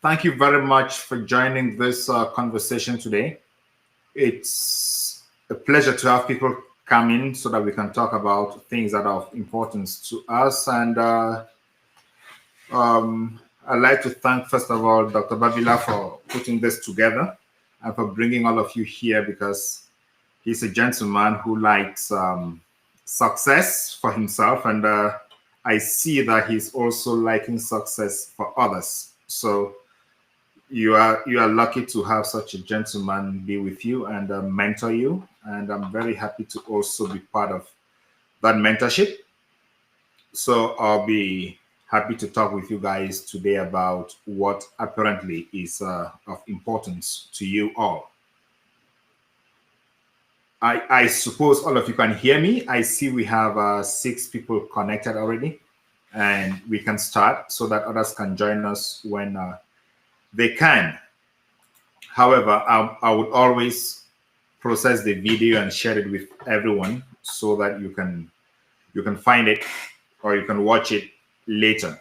Thank you very much for joining this conversation today. It's a pleasure to have people come in so that we can talk about things that are of importance to us. And I'd like to thank, first of all, Dr. Babila for putting this together and for bringing all of you here because he's a gentleman who likes success for himself. And I see that he's also liking success for others. So you are lucky to have such a gentleman be with you and mentor you, and I'm very happy to also be part of that mentorship. So I'll be happy to talk with you guys today about what apparently is of importance to you all. I suppose all of you can hear me. I see we have 6 people connected already, and we can start so that others can join us when they can. However, I would always process the video and share it with everyone so that you can find it or you can watch it later.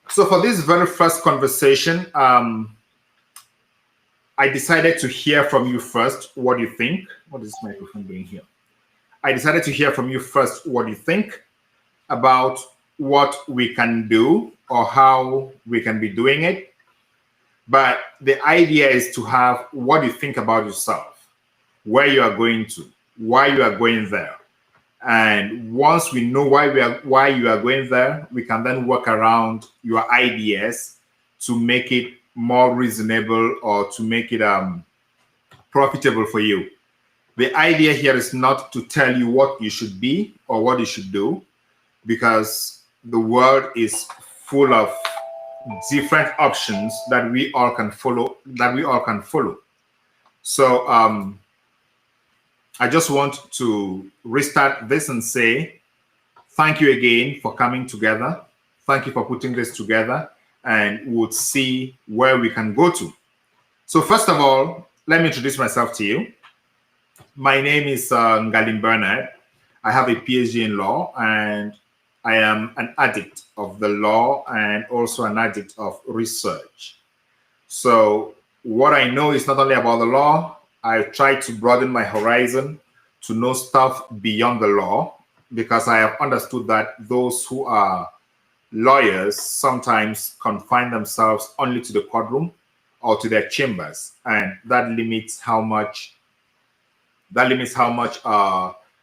So for this very first conversation, I decided to hear from you first what you think. What is this microphone doing here? I decided to hear from you first what you think about what we can do or how we can be doing it. But the idea is to have what you think about yourself, where you are going to, why you are going there. And once we know why you are going there, we can then work around your ideas to make it more reasonable or to make it profitable for you. The idea here is not to tell you what you should be or what you should do, because the world is full of different options that we all can follow. So I just want to restart this and say thank you again for coming together. Thank you for putting this together, and we'll see where we can go to. So first of all, let me introduce myself to you. My name is Ngalim Bernard. I have a PhD in law, and I am an addict of the law and also an addict of research. So what I know is not only about the law, I try to broaden my horizon to know stuff beyond the law, because I have understood that those who are lawyers sometimes confine themselves only to the courtroom or to their chambers, and that limits how much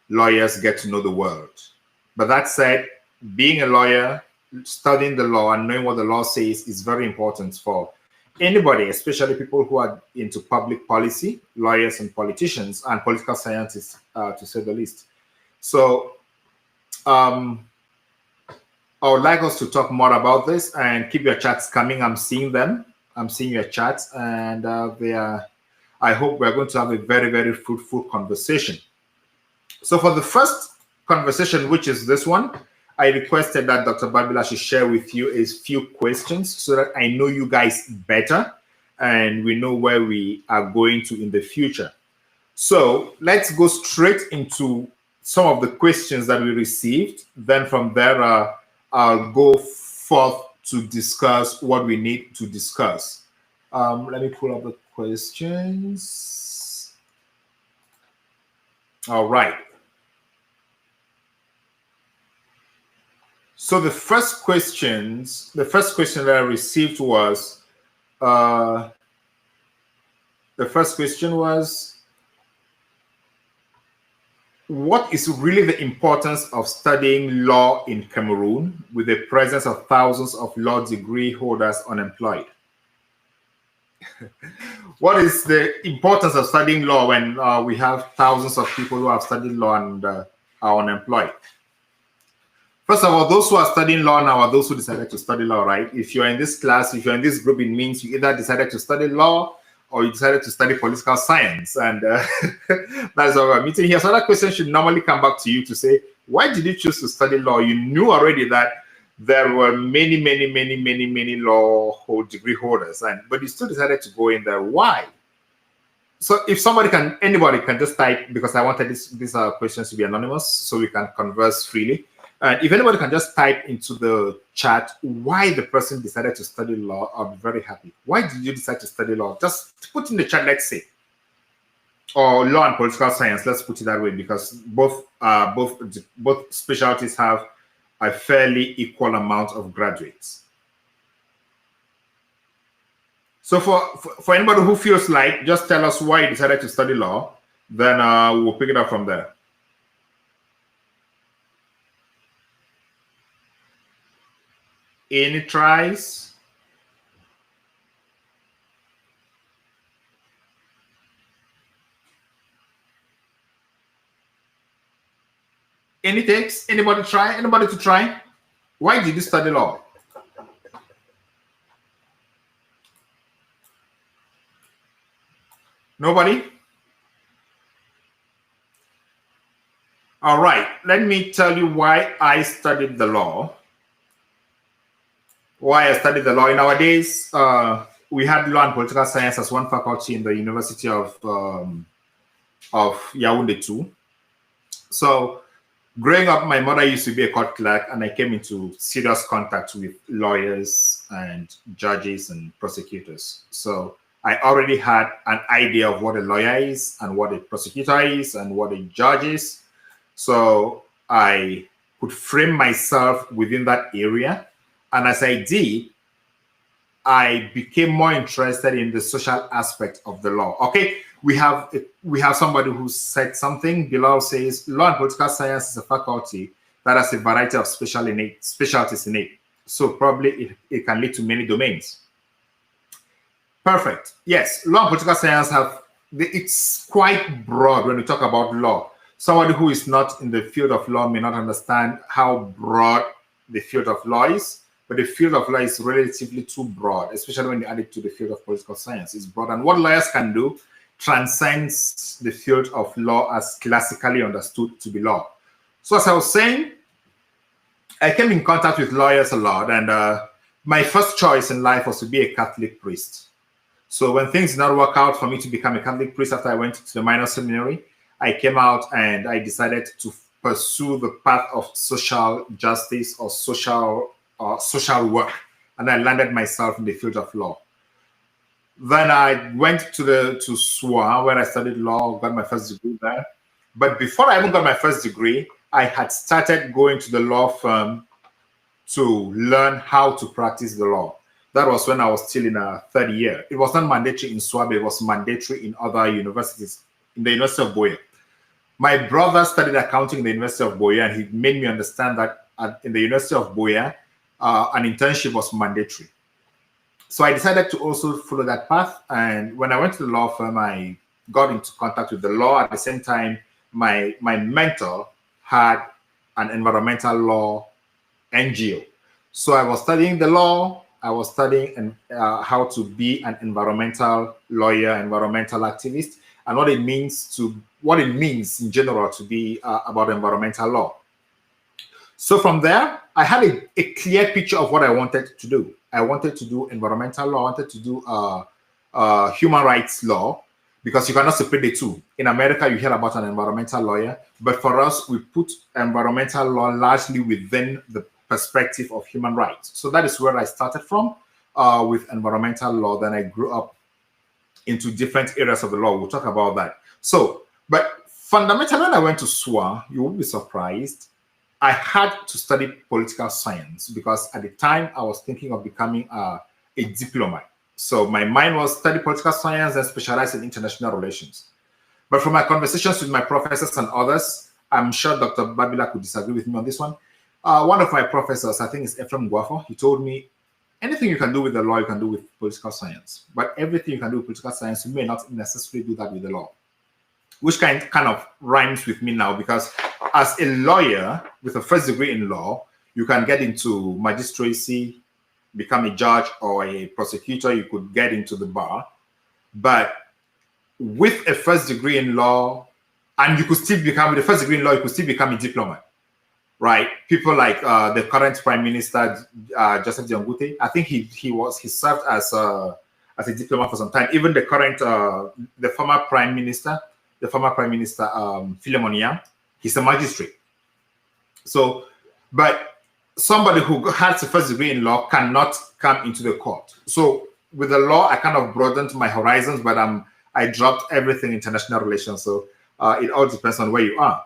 lawyers get to know the world. But that said, being a lawyer, studying the law and knowing what the law says is very important for anybody, especially people who are into public policy, lawyers and politicians and political scientists, to say the least. So I would like us to talk more about this, and keep your chats coming. I'm seeing them. I'm seeing your chats, and I hope we're going to have a very, very fruitful conversation. So for the first conversation, which is this one, I requested that Dr. Babila should share with you a few questions so that I know you guys better and we know where we are going to in the future. So let's go straight into some of the questions that we received. Then from there, I'll go forth to discuss what we need to discuss. Let me pull up the questions. All right. So the first question that I received was, what is really the importance of studying law in Cameroon with the presence of thousands of law degree holders unemployed? What is the importance of studying law when we have thousands of people who have studied law and are unemployed? First of all, those who are studying law now are those who decided to study law, right? If you're in this class, if you're in this group, it means you either decided to study law or you decided to study political science. And that's why we're meeting here. So that question should normally come back to you to say, why did you choose to study law? You knew already that there were many law degree holders, but you still decided to go in there. Why? So if anybody can just type, because I wanted these questions to be anonymous so we can converse freely. And if anybody can just type into the chat why the person decided to study law, I'll be very happy. Why did you decide to study law? Just put in the chat, let's say, or law and political science. Let's put it that way, because both specialties have a fairly equal amount of graduates. So for anybody who feels like, just tell us why you decided to study law, then we'll pick it up from there. Any tries? Any takes? Anybody try? Anybody to try? Why did you study law? Nobody? All right, let me tell you why I studied the law. Why I studied the law. In our days, we had law and political science as one faculty in the University of Yaoundé too. So growing up, my mother used to be a court clerk, and I came into serious contact with lawyers and judges and prosecutors. So I already had an idea of what a lawyer is and what a prosecutor is and what a judge is. So I could frame myself within that area. And as I did, I became more interested in the social aspect of the law. Okay, we have somebody who said something. Bilal says, law and political science is a faculty that has a variety of specialties in it. So probably it can lead to many domains. Perfect. Yes, law and political science it's quite broad when we talk about law. Somebody who is not in the field of law may not understand how broad the field of law is. But the field of law is relatively too broad, especially when you add it to the field of political science. It's broad. And what lawyers can do transcends the field of law as classically understood to be law. So as I was saying, I came in contact with lawyers a lot. And my first choice in life was to be a Catholic priest. So when things did not work out for me to become a Catholic priest after I went to the minor seminary, I came out and I decided to pursue the path of social justice or social work, and I landed myself in the field of law. Then I went to SWA, where I studied law, got my first degree there. But before I even got my first degree, I had started going to the law firm to learn how to practice the law. That was when I was still in a third year. It was not mandatory in SWA, but it was mandatory in other universities, in the University of Buea. My brother studied accounting in the University of Buea, and he made me understand that in the University of Buea, an internship was mandatory. So I decided to also follow that path. And when I went to the law firm, I got into contact with the law. At the same time, my mentor had an environmental law NGO. So I was studying the law. I was studying how to be an environmental lawyer, environmental activist, and what it means in general to be about environmental law. So from there, I had a clear picture of what I wanted to do. I wanted to do environmental law. I wanted to do human rights law, because you cannot separate the two. In America, you hear about an environmental lawyer, but for us, we put environmental law largely within the perspective of human rights. So that is where I started from with environmental law. Then I grew up into different areas of the law. We'll talk about that. So, but fundamentally, when I went to SWA, you will be surprised, I had to study political science, because at the time I was thinking of becoming a diplomat. So my mind was study political science and specialize in international relations. But from my conversations with my professors and others, I'm sure Dr. Babila could disagree with me on this one. One of my professors, I think it's Ephraim Guafo, he told me, anything you can do with the law, you can do with political science. But everything you can do with political science, you may not necessarily do that with the law. Which kind of rhymes with me now, because as a lawyer with a first degree in law, you can get into magistracy, become a judge or a prosecutor, you could get into the bar. But with a first degree in law, and you could still become, with a first degree in law, you could still become a diplomat, right? People like the current Prime Minister, Joseph Dion Ngute, I think he served as a diplomat for some time. Even the current, the former Prime Minister, Philemon Yang, he's a magistrate. So But somebody who has a first degree in law cannot come into the court. So with the law, I kind of broadened my horizons, but I dropped everything international relations. So it all depends on where you are.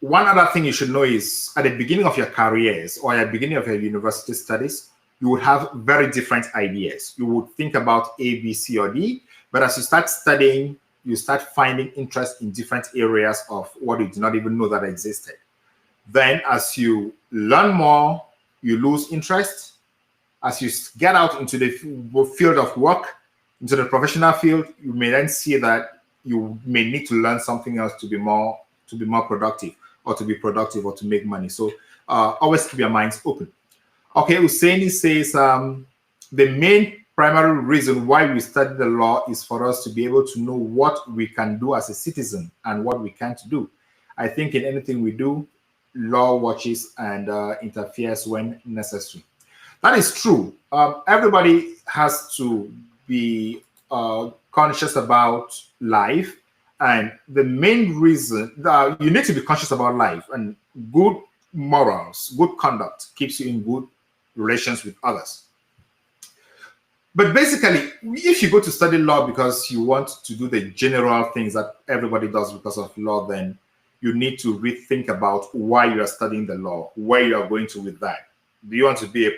One other thing you should know is at the beginning of your careers or at the beginning of your university studies, you would have very different ideas. You would think about A, B, C, or D, but as you start studying, you start finding interest in different areas of what you did not even know that existed. Then as you learn more, you lose interest. As you get out into the field of work, into the professional field, you may then see that you may need to learn something else to be more productive, or to be productive, or to make money. So always keep your minds open. Okay, Husseini says the main primary reason why we study the law is for us to be able to know what we can do as a citizen and what we can't do. I think in anything we do, law watches and interferes when necessary. That is true. Everybody has to be conscious about life, and the main reason that you need to be conscious about life, and good morals, good conduct keeps you in good relations with others. But basically, if you go to study law because you want to do the general things that everybody does because of law, then you need to rethink about why you are studying the law, where you are going to with that. Do you want to be a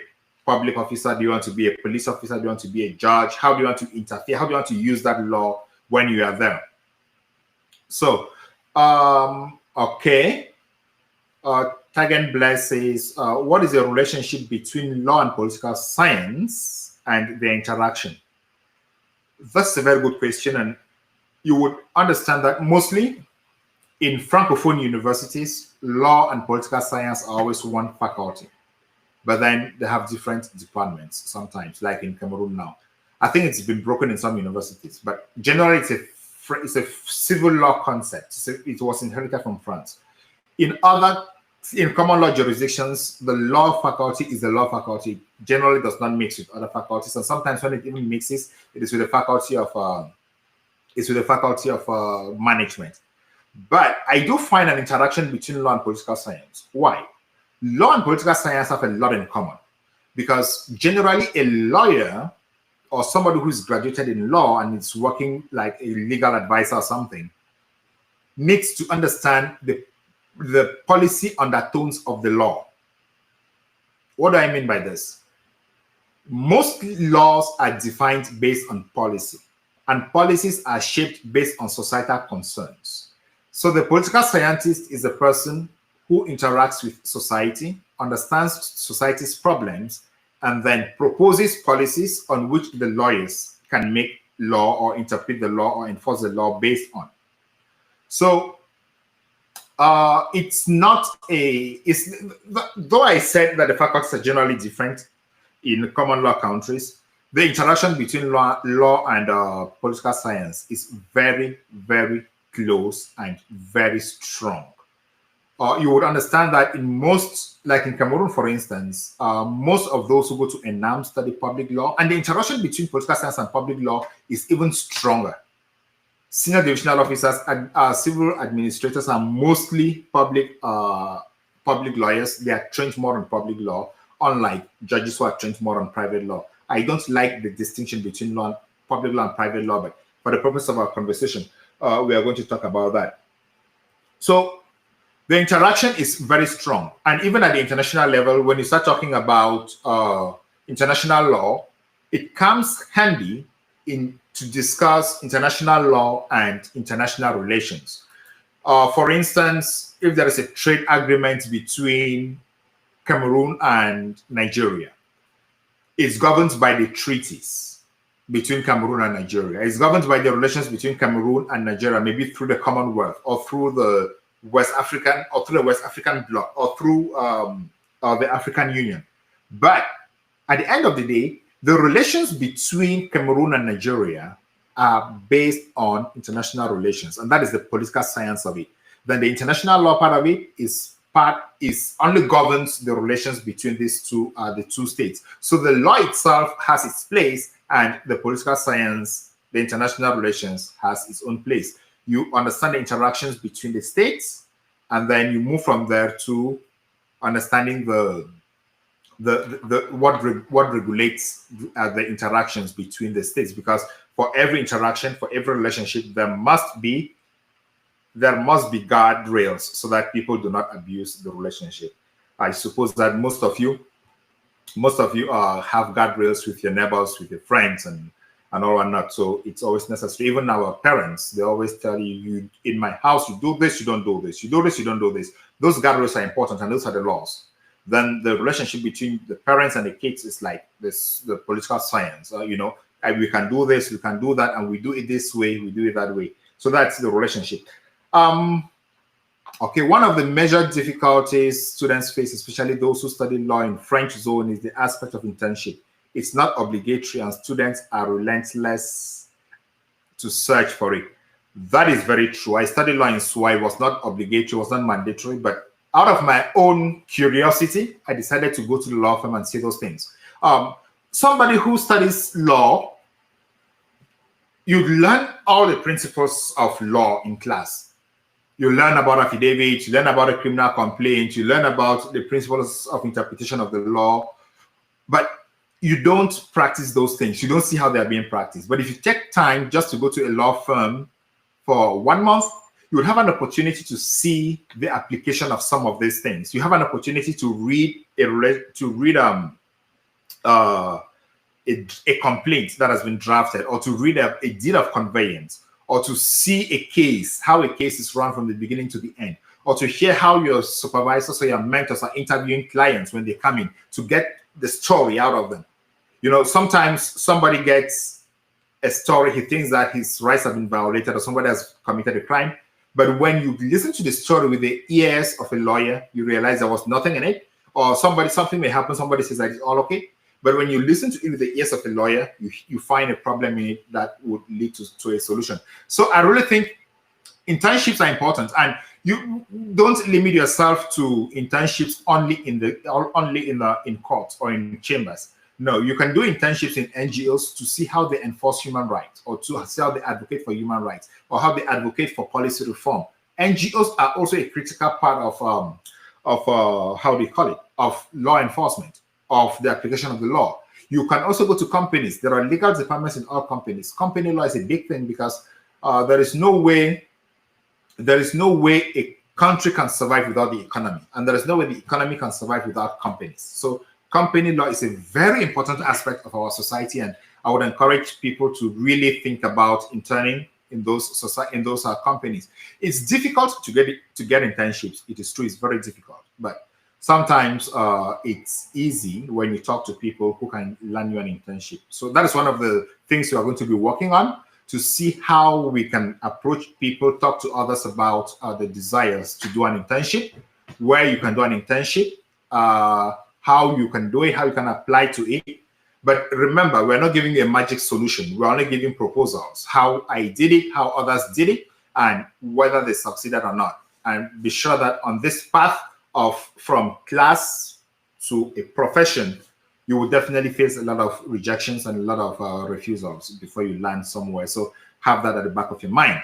public officer? Do you want to be a police officer? Do you want to be a judge? How do you want to interfere? How do you want to use that law when you are there? So, okay. Tagen Bless says, what is the relationship between law and political science and their interaction? That's a very good question. And you would understand that mostly in Francophone universities, law and political science are always one faculty. But then they have different departments sometimes, like in Cameroon now. I think it's been broken in some universities, but generally it's a civil law concept. It was inherited from France. In common law jurisdictions, the law faculty is the law faculty. Generally does not mix with other faculties, and sometimes when it even mixes, it is with the faculty of management. But I do find an interaction between law and political science. Why? Law and political science have a lot in common, because generally a lawyer or somebody who's graduated in law and is working like a legal advisor or something needs to understand the policy undertones of the law. What do I mean by this? Most laws are defined based on policy, and policies are shaped based on societal concerns. So the political scientist is a person who interacts with society, understands society's problems, and then proposes policies on which the lawyers can make law or interpret the law or enforce the law based on. So it's not though I said that the faculties are generally different in common law countries, the interaction between law and political science is very, very close and very strong. You would understand that in most, like in Cameroon, for instance, most of those who go to ENAM study public law, and the interaction between political science and public law is even stronger. Senior divisional officers and civil administrators are mostly public lawyers. They are trained more on public law, unlike judges who are trained more on private law. I don't like the distinction between public law and private law, but for the purpose of our conversation, we are going to talk about that. So the interaction is very strong. And even at the international level, when you start talking about international law, it comes handy to discuss international law and international relations. For instance, if there is a trade agreement between Cameroon and Nigeria, it's governed by the treaties between Cameroon and Nigeria. It's governed by the relations between Cameroon and Nigeria, maybe through the Commonwealth or through the West African bloc or through the African Union. But at the end of the day, the relations between Cameroon and Nigeria are based on international relations, and that is the political science of it. Then the international law part of it is only governs the relations between these the two states. So the law itself has its place, and the political science, the international relations, has its own place. You understand the interactions between the states and then you move from there to understanding what regulates the interactions between the states, because for every interaction, for every relationship, there must be guardrails so that people do not abuse the relationship. I suppose that most of you have guardrails with your neighbors, with your friends, and all and not. So it's always necessary. Even our parents, they always tell you, in my house, you do this, you don't do this, you do this, you don't do this. Those guardrails are important, and those are the laws. Then the relationship between the parents and the kids is like the political science. We can do this, we can do that, and we do it this way, we do it that way. So that's the relationship. Okay, one of the major difficulties students face, especially those who study law in French zone, is the aspect of internship. It's not obligatory, and students are relentless to search for it. That is very true. I studied law in SUA. It was not obligatory, it was not mandatory, but out of my own curiosity, I decided to go to the law firm and see those things. Somebody who studies law, you learn all the principles of law in class. You learn about affidavits, you learn about a criminal complaint, you learn about the principles of interpretation of the law, but you don't practice those things. You don't see how they're being practiced. But if you take time just to go to a law firm for 1 month, you would have an opportunity to see the application of some of these things. You have an opportunity to read a complaint that has been drafted, or to read a deed of conveyance, or to see a case, how a case is run from the beginning to the end, or to hear how your supervisors or your mentors are interviewing clients when they come in, to get the story out of them. Sometimes somebody gets a story, he thinks that his rights have been violated or somebody has committed a crime. But when you listen to the story with the ears of a lawyer, you realize there was nothing in it, or something may happen, somebody says that it's all okay. But when you listen to it with the ears of a lawyer, you find a problem in it that would lead to a solution. So I really think internships are important, and you don't limit yourself to internships only in courts or in chambers. No, you can do internships in NGOs to see how they enforce human rights, or to see how they advocate for human rights, or how they advocate for policy reform. NGOs are also a critical part of how do you call it, of law enforcement, of the application of the law. You can also go to companies. There are legal departments in all companies. Company law is a big thing, because there is no way a country can survive without the economy, and there is no way the economy can survive without companies. So company law is a very important aspect of our society, and I would encourage people to really think about interning in those companies. It's difficult to get internships. It is true, it's very difficult, but sometimes it's easy when you talk to people who can land you an internship. So that is one of the things we are going to be working on, to see how we can approach people, talk to others about the desires to do an internship, where you can do an internship, how you can do it, how you can apply to it. But remember, we're not giving you a magic solution. We're only giving proposals, how I did it, how others did it, and whether they succeeded or not. And be sure that on this path from class to a profession, you will definitely face a lot of rejections and a lot of refusals before you land somewhere. So have that at the back of your mind.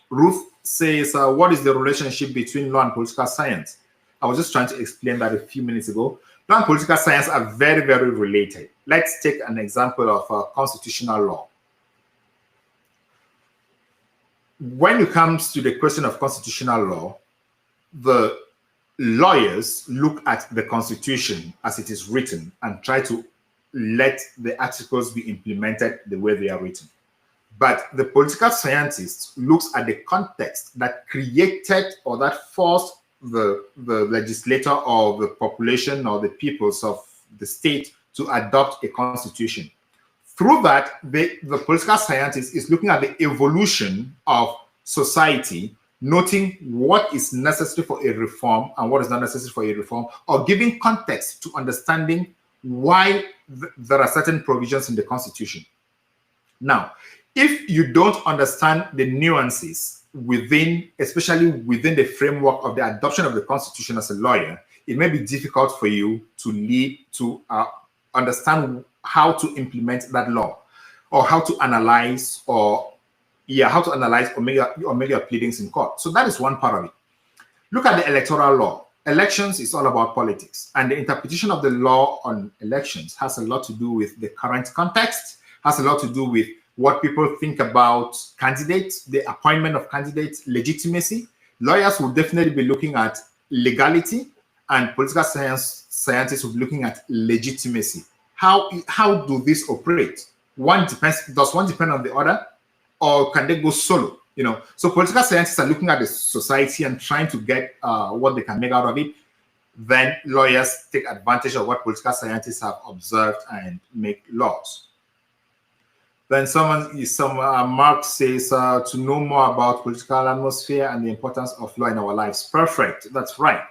Ruth says, what is the relationship between law and political science? I was just trying to explain that a few minutes ago. Law and political science are very, very related. Let's take an example of constitutional law. When it comes to the question of constitutional law, the lawyers look at the Constitution as it is written and try to let the articles be implemented the way they are written. But the political scientist looks at the context that created or that forced the legislator or the population or the peoples of the state to adopt a constitution. Through that, the political scientist is looking at the evolution of society, noting what is necessary for a reform and what is not necessary for a reform, or giving context to understanding why there are certain provisions in the Constitution. Now, if you don't understand the nuances especially within the framework of the adoption of the Constitution as a lawyer, it may be difficult for you to understand how to implement that law, or how to analyze or make your pleadings in court. So that is one part of it. Look at the electoral law. Elections is all about politics, and the interpretation of the law on elections has a lot to do with the current context, has a lot to do with what people think about candidates, the appointment of candidates, legitimacy. Lawyers will definitely be looking at legality, and political scientists will be looking at legitimacy. How do these operate? Does one depend on the other, or can they go solo? So political scientists are looking at the society and trying to get what they can make out of it. Then lawyers take advantage of what political scientists have observed and make laws. Then Mark says to know more about political atmosphere and the importance of law in our lives. Perfect, that's right.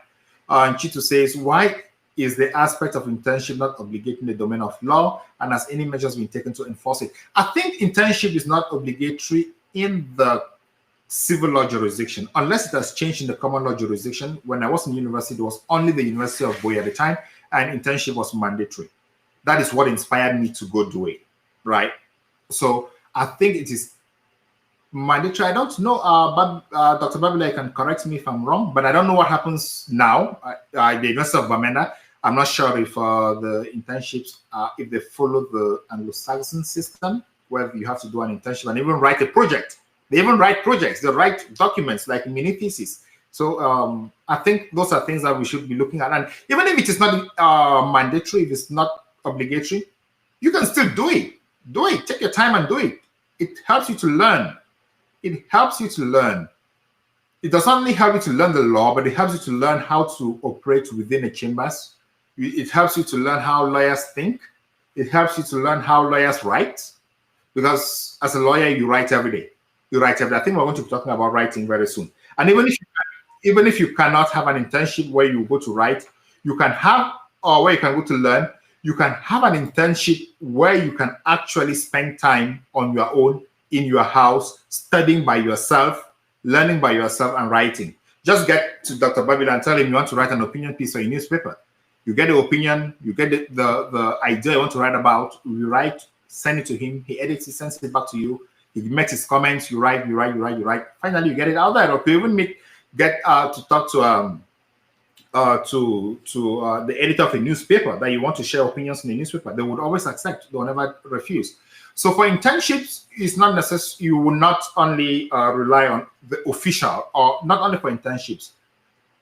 And Chito says, why is the aspect of internship not obligatory in the domain of law, and has any measures been taken to enforce it? I think internship is not obligatory in the civil law jurisdiction, unless it has changed in the common law jurisdiction. When I was in university, it was only the University of Bowie at the time, and internship was mandatory. That is what inspired me to go do it, right? So I think it is mandatory. I don't know, but Dr. Babila can correct me if I'm wrong, but I don't know what happens now. The University of Bamenda, I'm not sure if the internships, if they follow the Anglo-Saxon system, where you have to do an internship and even write a project. They even write projects, they write documents like mini thesis. So I think those are things that we should be looking at. And even if it is not mandatory, if it's not obligatory, you can still do it. Do it, take your time and do it. It helps you to learn. It helps you to learn. It does not only help you to learn the law, but it helps you to learn how to operate within the chambers. It helps you to learn how lawyers think. It helps you to learn how lawyers write. Because as a lawyer, you write every day. You write every day. I think we're going to be talking about writing very soon. And even if you cannot have an internship where you go to write, you can have, or where you can go to learn, you can have an internship where you can actually spend time on your own, in your house, studying by yourself, learning by yourself, and writing. Just get to Dr. Babila and tell him you want to write an opinion piece for a newspaper. You get the opinion, you get the idea you want to write about, you write, send it to him, he edits it, sends it back to you, he makes his comments, you write. Finally, you get it out there. Or you even get to talk to the editor of a newspaper that you want to share opinions in the newspaper. They would always accept, they will never refuse. So for internships, it's not necessary. You will not only rely on the official, or not only for internships.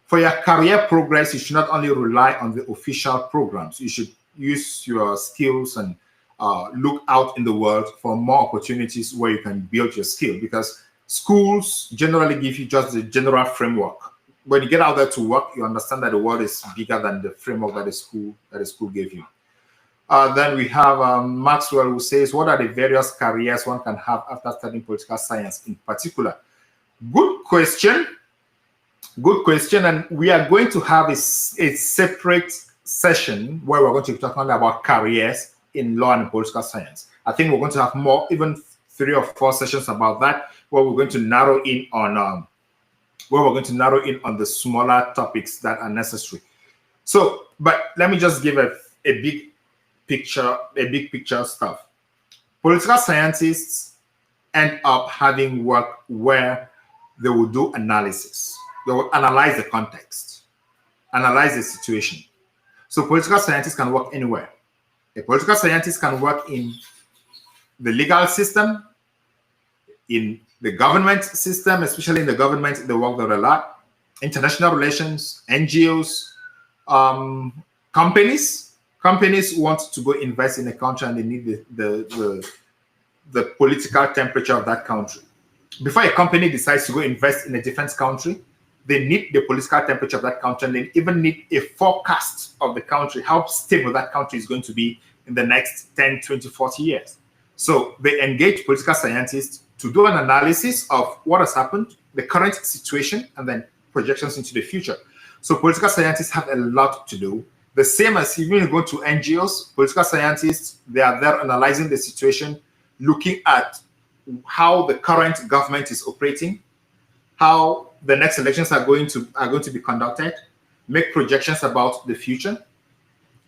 For your career progress, you should not only rely on the official programs. You should use your skills and look out in the world for more opportunities where you can build your skill, because schools generally give you just the general framework. When you get out there to work, you understand that the world is bigger than the framework that the school gave you. Then we have Maxwell, who says, what are the various careers one can have after studying political science in particular? Good question. Good question. And we are going to have a separate session where we're going to be talking about careers in law and political science. I think we're going to have more, even 3 or 4 sessions about that, where we're going to narrow in on the smaller topics that are necessary. So, but let me just give a big picture stuff. Political scientists end up having work where they will do analysis. They will analyze the context, analyze the situation. So political scientists can work anywhere. A political scientist can work in the legal system, in the government system, especially in the government, they work there a lot. International relations, NGOs, companies. Companies want to go invest in a country and they need the political temperature of that country. Before a company decides to go invest in a different country, they need the political temperature of that country, and they even need a forecast of the country, how stable that country is going to be in the next 10, 20, 40 years. So they engage political scientists to do an analysis of what has happened, the current situation, and then projections into the future. So political scientists have a lot to do. The same as if you go to NGOs, political scientists, they are there analyzing the situation, looking at how the current government is operating, how the next elections are going to be conducted, make projections about the future.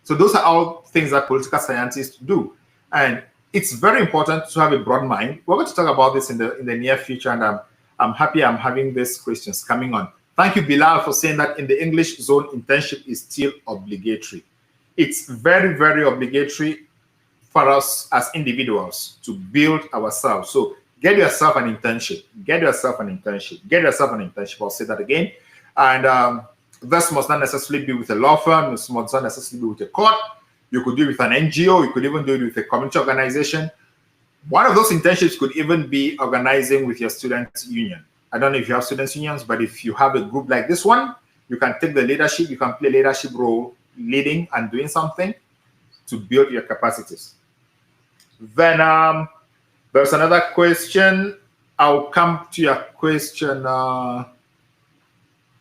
So those are all things that political scientists do. And it's very important to have a broad mind. We're going to talk about this in the near future, and I'm happy I'm having these questions coming on. Thank you, Bilal, for saying that in the English zone, internship is still obligatory. It's very, very obligatory for us as individuals to build ourselves. So get yourself an internship. Get yourself an internship. Get yourself an internship. I'll say that again. And this must not necessarily be with a law firm. This must not necessarily be with a court. You could do it with an NGO. You could even do it with a community organization. One of those internships could even be organizing with your students' union. I don't know if you have students' unions, but if you have a group like this one, you can take the leadership. You can play a leadership role, leading and doing something to build your capacities. Then there's another question. I'll come to your question,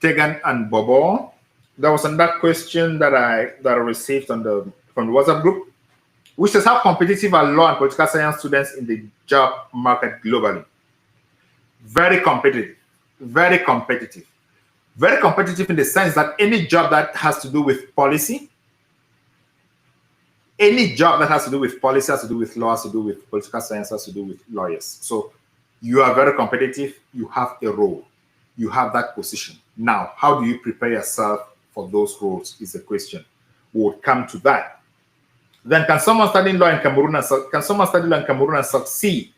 Tegan and Bobo. There was another question that I received from the WhatsApp group, which is how competitive are law and political science students in the job market globally? Very competitive, very competitive. Very competitive in the sense that any job that has to do with policy, any job that has to do with policy, has to do with law, has to do with political science, has to do with lawyers. So you are very competitive, you have a role, you have that position. Now, how do you prepare yourself for those roles is the question. We'll come to that. Then can someone study law in Cameroon and succeed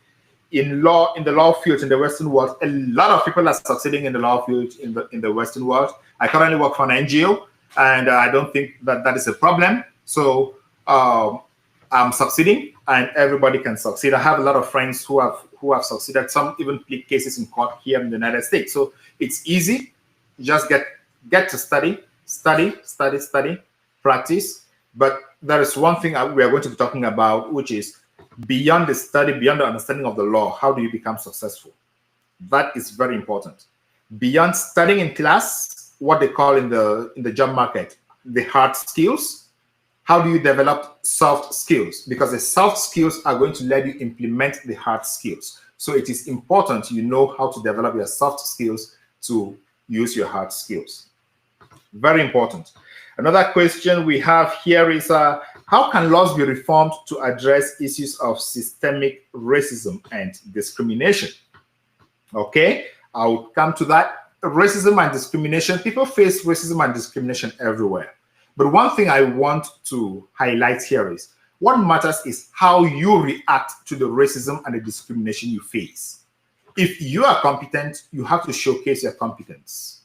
in law, in the law field in the Western world? A lot of people are succeeding in the law field in the Western world. I currently work for an NGO, and I don't think that is a problem. So I'm succeeding, and everybody can succeed. I have a lot of friends who have succeeded. Some even plead cases in court here in the United States. So it's easy. You just get to study, practice. But there is one thing we are going to be talking about, which is beyond the study, beyond the understanding of the law. How do you become successful? That is very important. Beyond studying in class, what they call in the job market, the hard skills. How do you develop soft skills? Because the soft skills are going to let you implement the hard skills. So it is important you know how to develop your soft skills to use your hard skills. Very important. Another question we have here is, how can laws be reformed to address issues of systemic racism and discrimination? Okay, I'll come to that. Racism and discrimination, people face racism and discrimination everywhere. But one thing I want to highlight here is, what matters is how you react to the racism and the discrimination you face. If you are competent, you have to showcase your competence.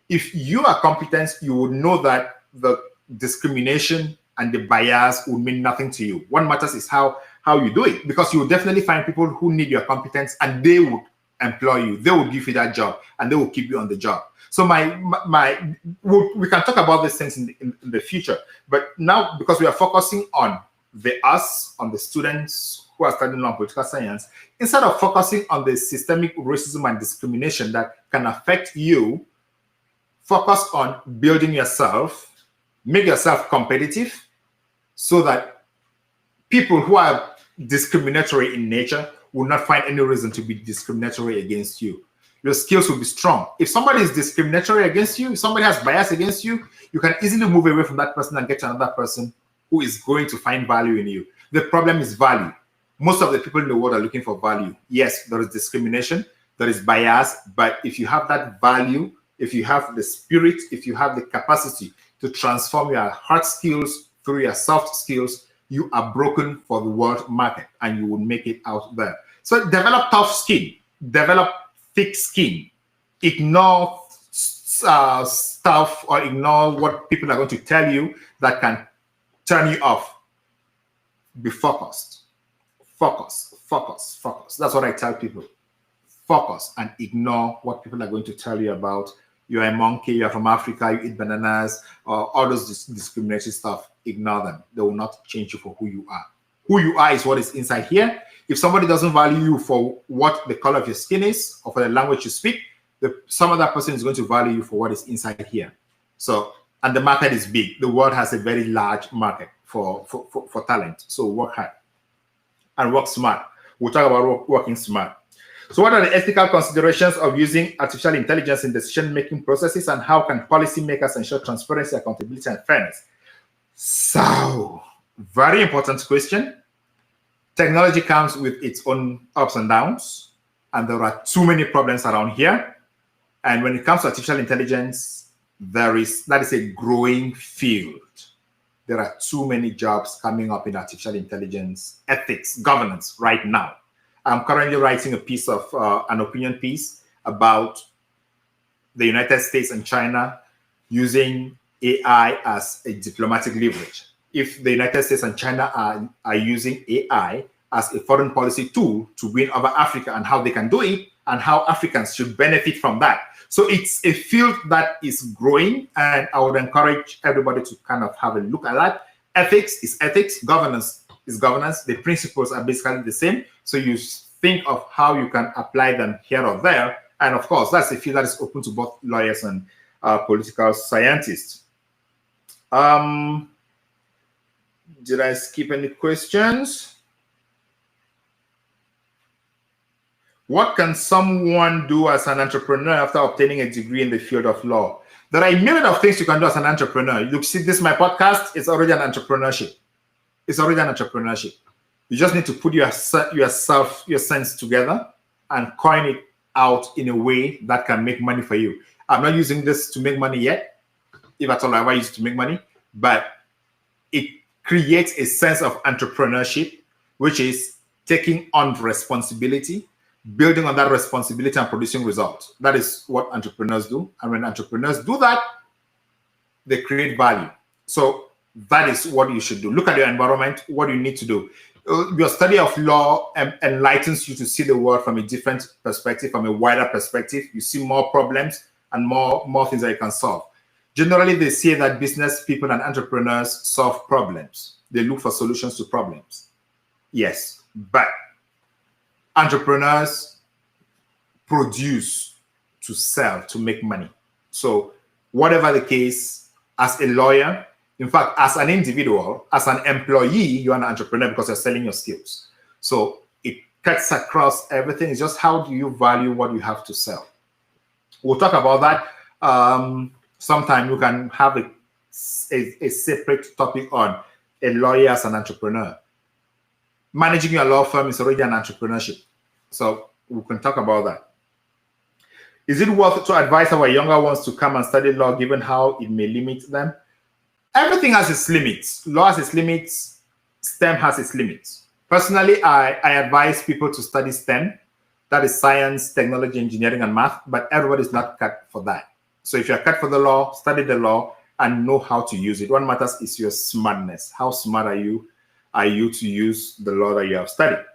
If you are competent, you will know that the discrimination and the bias will mean nothing to you. What matters is how you do it, because you will definitely find people who need your competence and they would employ you. They will give you that job and they will keep you on the job. So we can talk about these things in the future, but now because we are focusing on on the students who are studying law and political science, instead of focusing on the systemic racism and discrimination that can affect you, focus on building yourself, make yourself competitive, so that people who are discriminatory in nature will not find any reason to be discriminatory against you. Your skills will be strong. If somebody is discriminatory against you, if somebody has bias against you, you can easily move away from that person and get to another person who is going to find value in you. The problem is value. Most of the people in the world are looking for value. Yes, there is discrimination, there is bias, but if you have that value, if you have the spirit, if you have the capacity to transform your hard skills through your soft skills, you are broken for the world market and you will make it out there. So develop tough skin, develop thick skin, ignore stuff or ignore what people are going to tell you that can turn you off. Be focused. Focus. That's what I tell people. Focus and ignore what people are going to tell you about. You're a monkey, you're from Africa, you eat bananas, or all those discriminatory stuff. Ignore them. They will not change you for who you are. Who you are is what is inside here. If somebody doesn't value you for what the color of your skin is or for the language you speak, some other person is going to value you for what is inside here. So, and the market is big. The world has a very large market for talent. So work hard and work smart. We'll talk about working smart. So what are the ethical considerations of using artificial intelligence in decision-making processes, and how can policymakers ensure transparency, accountability, and fairness? So, very important question. Technology comes with its own ups and downs, and there are too many problems around here. And when it comes to artificial intelligence, that is a growing field. There are too many jobs coming up in artificial intelligence, ethics, governance right now. I'm currently writing a piece of an opinion piece about the United States and China using AI as a diplomatic leverage. If the United States and China are using AI as a foreign policy tool to win over Africa, and how they can do it and how Africans should benefit from that. So it's a field that is growing, and I would encourage everybody to kind of have a look at that. Ethics is ethics, governance is governance. The principles are basically the same. So you think of how you can apply them here or there. And of course, that's a field that is open to both lawyers and political scientists. Did I skip any questions? What can someone do as an entrepreneur after obtaining a degree in the field of law? There are a myriad of things you can do as an entrepreneur. You see, this is my podcast. It's already an entrepreneurship. It's already an entrepreneurship. You just need to put your sense together and coin it out in a way that can make money for you. I'm not using this to make money yet, if at all I ever use it to make money, but it creates a sense of entrepreneurship, which is taking on responsibility, building on that responsibility and producing results. That is what entrepreneurs do. And when entrepreneurs do that, they create value. So that is what you should do. Look at your environment, what you need to do. Your study of law enlightens you to see the world from a different perspective, from a wider perspective. You see more problems and more things that you can solve. Generally, they say that business people and entrepreneurs solve problems. They look for solutions to problems. Yes, but entrepreneurs produce to sell, to make money. So whatever the case, as a lawyer, in fact, as an individual, as an employee, you're an entrepreneur because you're selling your skills. So it cuts across everything. It's just how do you value what you have to sell? We'll talk about that. Sometime you can have a separate topic on a lawyer as an entrepreneur. Managing your law firm is already an entrepreneurship. So we can talk about that. Is it worth to advise our younger ones to come and study law given how it may limit them? Everything has its limits. Law has its limits. STEM has its limits. Personally, I advise people to study STEM. That is science, technology, engineering, and math, but everybody's not cut for that. So if you're cut for the law, study the law and know how to use it. What matters is your smartness. How smart are you to use the law that you have studied?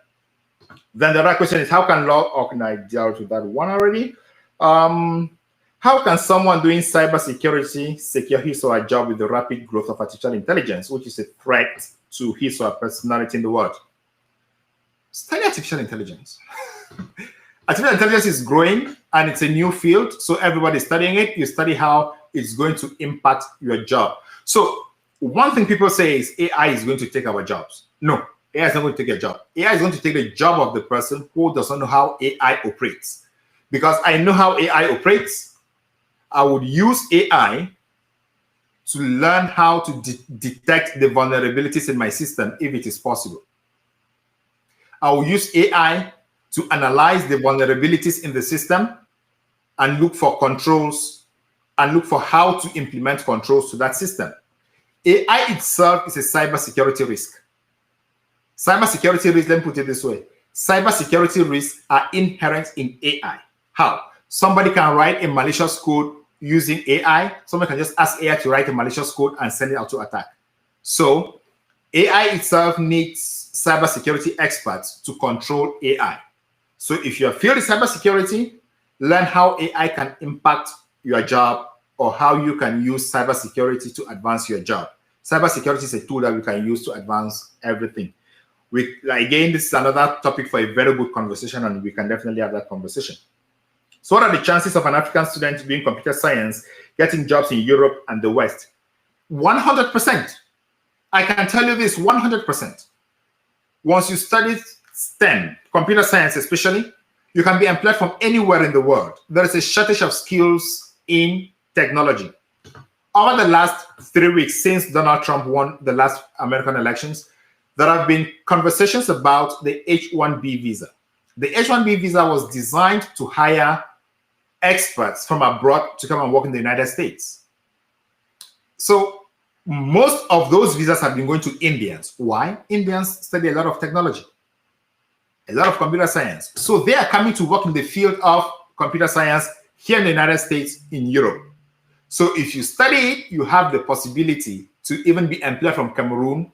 Then the other question is, how can law, and I dealt with that one already. How can someone doing cybersecurity secure his or her job with the rapid growth of artificial intelligence, which is a threat to his or her personality in the world? Study artificial intelligence. Artificial intelligence is growing and it's a new field, so everybody's studying it. You study how it's going to impact your job. So one thing people say is AI is going to take our jobs. No, AI is not going to take your job. AI is going to take the job of the person who doesn't know how AI operates. Because I know how AI operates, I would use AI to learn how to detect the vulnerabilities in my system if it is possible. I will use AI to analyze the vulnerabilities in the system and look for controls and look for how to implement controls to that system. AI itself is a cybersecurity risk. Cybersecurity risk, let me put it this way. Cybersecurity risks are inherent in AI. How? Somebody can write a malicious code using AI. Somebody can just ask AI to write a malicious code and send it out to attack. So AI itself needs cybersecurity experts to control AI. So if your field is cybersecurity, learn how AI can impact your job or how you can use cybersecurity to advance your job. Cybersecurity is a tool that we can use to advance everything. Again, this is another topic for a very good conversation, and we can definitely have that conversation. So what are the chances of an African student doing computer science getting jobs in Europe and the West? 100%. I can tell you this, 100%. Once you study STEM, computer science especially, you can be employed from anywhere in the world. There is a shortage of skills in technology. Over the last 3 weeks since Donald Trump won the last American elections, there have been conversations about the H-1B visa. The H-1B visa was designed to hire experts from abroad to come and work in the United States. So most of those visas have been going to Indians. Why? Indians study a lot of technology, a lot of computer science. So they are coming to work in the field of computer science here in the United States, in Europe. So if you study it, you have the possibility to even be employed from Cameroon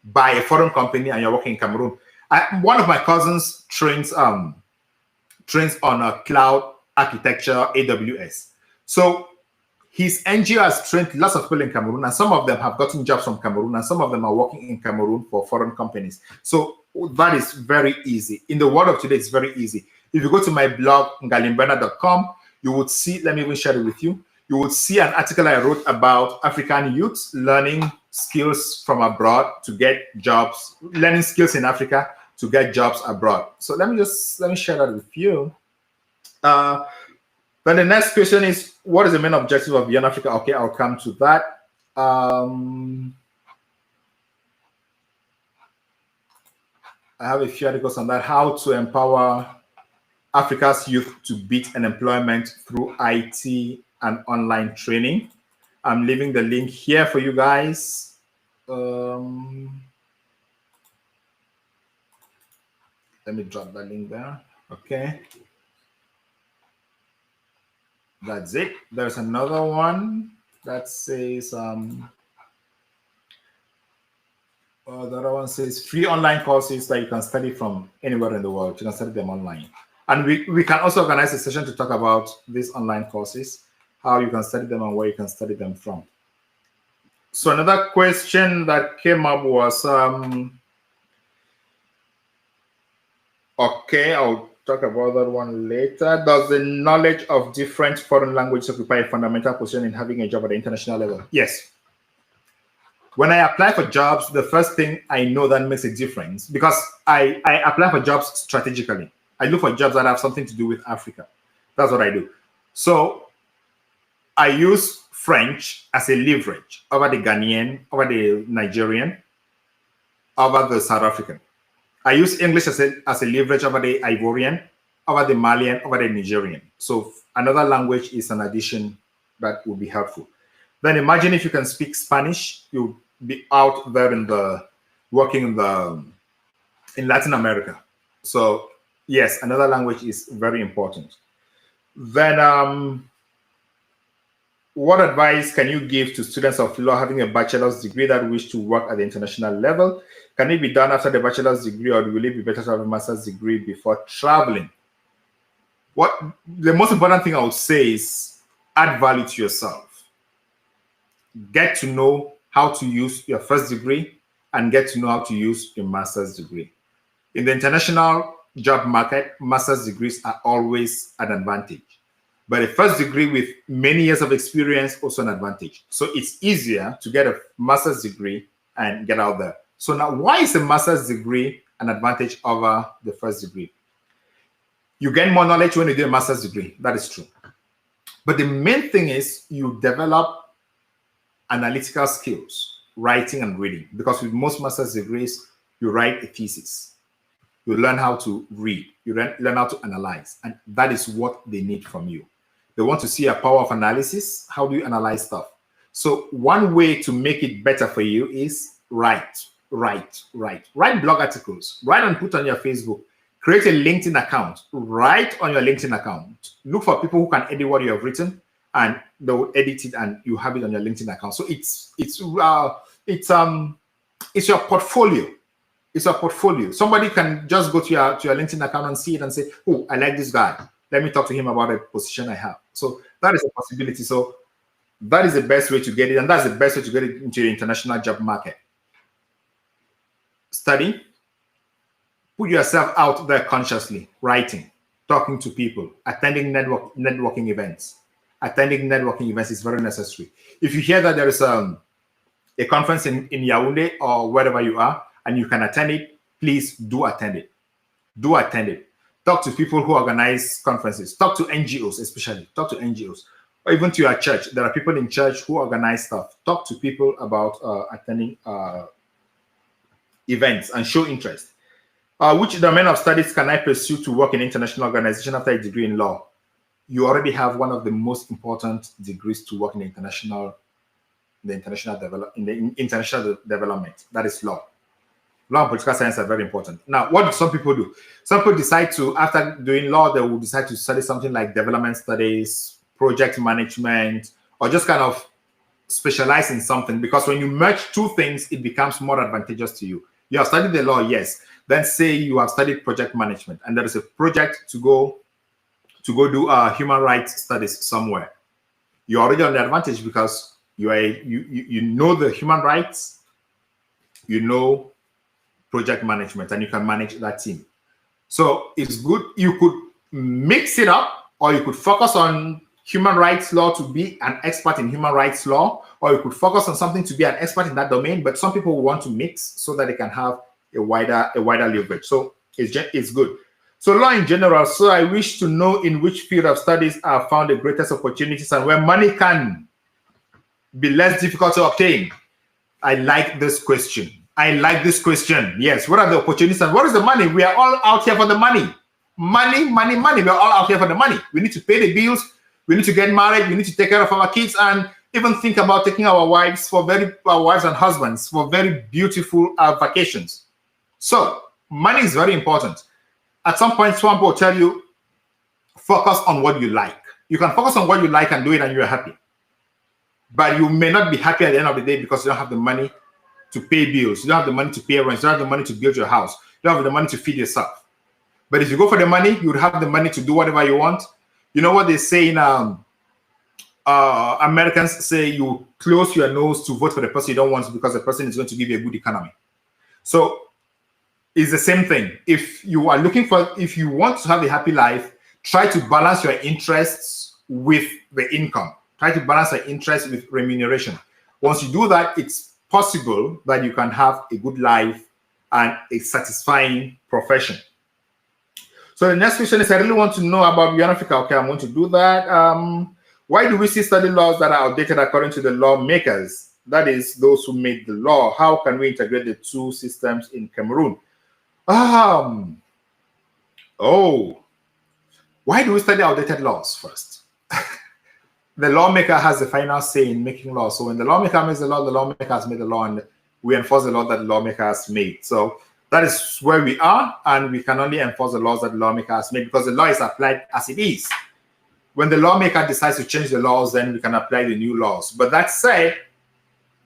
by a foreign company, and you're working in Cameroon. One of my cousins trains on a cloud architecture, AWS. So his NGO has trained lots of people in Cameroon, and some of them have gotten jobs from Cameroon, and some of them are working in Cameroon for foreign companies. So that is very easy. In the world of today, it's very easy. If you go to my blog, ngalimbena.com, you would see, let me even share it with you. You would see an article I wrote about African youths learning skills from abroad to get jobs, learning skills in Africa to get jobs abroad. So let me share that with you. Then the next question is, what is the main objective of Beyond Africa? Okay, I'll come to that. I have a few articles on that, how to empower Africa's youth to beat unemployment through IT and online training. I'm leaving the link here for you guys. Let me drop that link there. Okay. That's it. There's another one that says, the other one says free online courses that you can study from anywhere in the world. You can study them online. And we can also organize a session to talk about these online courses, how you can study them and where you can study them from. So another question that came up was, okay, I'll talk about that one later. Does the knowledge of different foreign languages occupy a fundamental position in having a job at the international level? Yes. When I apply for jobs, the first thing I know that makes a difference, because I apply for jobs strategically. I look for jobs that have something to do with Africa. That's what I do. So I use French as a leverage over the Ghanaian, over the Nigerian, over the South African. I use English as a leverage over the Ivorian, over the Malian, over the Nigerian. So another language is an addition that would be helpful. Then imagine if you can speak Spanish, you'll be out there working in Latin America. So yes, another language is very important. Then what advice can you give to students of law having a bachelor's degree that wish to work at the international level? Can it be done after the bachelor's degree, or will it be better to have a master's degree before traveling? The most important thing I would say is add value to yourself. Get to know how to use your first degree and get to know how to use your master's degree. In the international job market, master's degrees are always an advantage. But a first degree with many years of experience, also an advantage. So it's easier to get a master's degree and get out there. So now, why is a master's degree an advantage over the first degree? You gain more knowledge when you do a master's degree. That is true. But the main thing is you develop analytical skills, writing and reading. Because with most master's degrees, you write a thesis. You learn how to read. You learn how to analyze. And that is what they need from you. They want to see a power of analysis. How do you analyze stuff? So one way to make it better for you is write blog articles, write and put on your Facebook, create a LinkedIn account, write on your LinkedIn account, look for people who can edit what you have written, and they will edit it and you have it on your LinkedIn account. So it's your portfolio. It's a portfolio. Somebody can just go to your LinkedIn account and see it and say, oh, I like this guy. Let me talk to him about a position I have. So that is a possibility. So that is the best way to get it. And that's the best way to get it into the international job market. Study. Put yourself out there consciously, writing, talking to people, attending networking events. Attending networking events is very necessary. If you hear that there is a conference in Yaoundé or wherever you are, and you can attend it, please do attend it. Do attend it. Talk to people who organize conferences. Talk to NGOs, especially. Talk to NGOs. Or even to your church. There are people in church who organize stuff. Talk to people about attending events and show interest. Which domain of studies can I pursue to work in international organization after a degree in law? you already have one of the most important degrees to work in the international development. That is law. Law and political science are very important. Now, what do some people do? Some people decide to, after doing law, they will decide to study something like development studies, project management, or just kind of specialize in something, because when you merge two things, it becomes more advantageous to you. You have studied the law, yes. Then say you have studied project management, and there is a project to go do human rights studies somewhere. You're already on the advantage because you know the human rights, you know project management, and you can manage that team. So it's good. You could mix it up, or you could focus on human rights law to be an expert in human rights law, or you could focus on something to be an expert in that domain. But some people want to mix so that they can have a wider leverage. So it's good. So law in general. So I wish to know in which field of studies are found the greatest opportunities and where money can be less difficult to obtain. I like this question. I like this question. Yes. What are the opportunities and what is the money? We are all out here for the money. Money, money, money. We are all out here for the money. We need to pay the bills. We need to get married. We need to take care of our kids, and even think about taking our wives and husbands for very beautiful vacations. So money is very important. At some point, Swamp will tell you, focus on what you like. You can focus on what you like and do it, and you're happy. But you may not be happy at the end of the day because you don't have the money to pay bills. You don't have the money to pay rent. You don't have the money to build your house. You don't have the money to feed yourself. But if you go for the money, you would have the money to do whatever you want. You know what they say in Americans say, you close your nose to vote for the person you don't want because the person is going to give you a good economy. So it's the same thing. If you want to have a happy life, try to balance your interests with the income. Try to balance your interests with remuneration. Once you do that, it's possible that you can have a good life and a satisfying profession. So the next question is, I really want to know about Beyond Africa. Okay, I'm going to do that. Why do we see study laws that are outdated according to the lawmakers? That is, those who made the law. How can we integrate the two systems in Cameroon? Why do we study outdated laws first? The lawmaker has the final say in making law. So when the lawmaker makes the law, the lawmaker has made the law, and we enforce the law that the lawmaker has made. So that is where we are, and we can only enforce the laws that the lawmaker has made because the law is applied as it is. When the lawmaker decides to change the laws, then we can apply the new laws. But that said,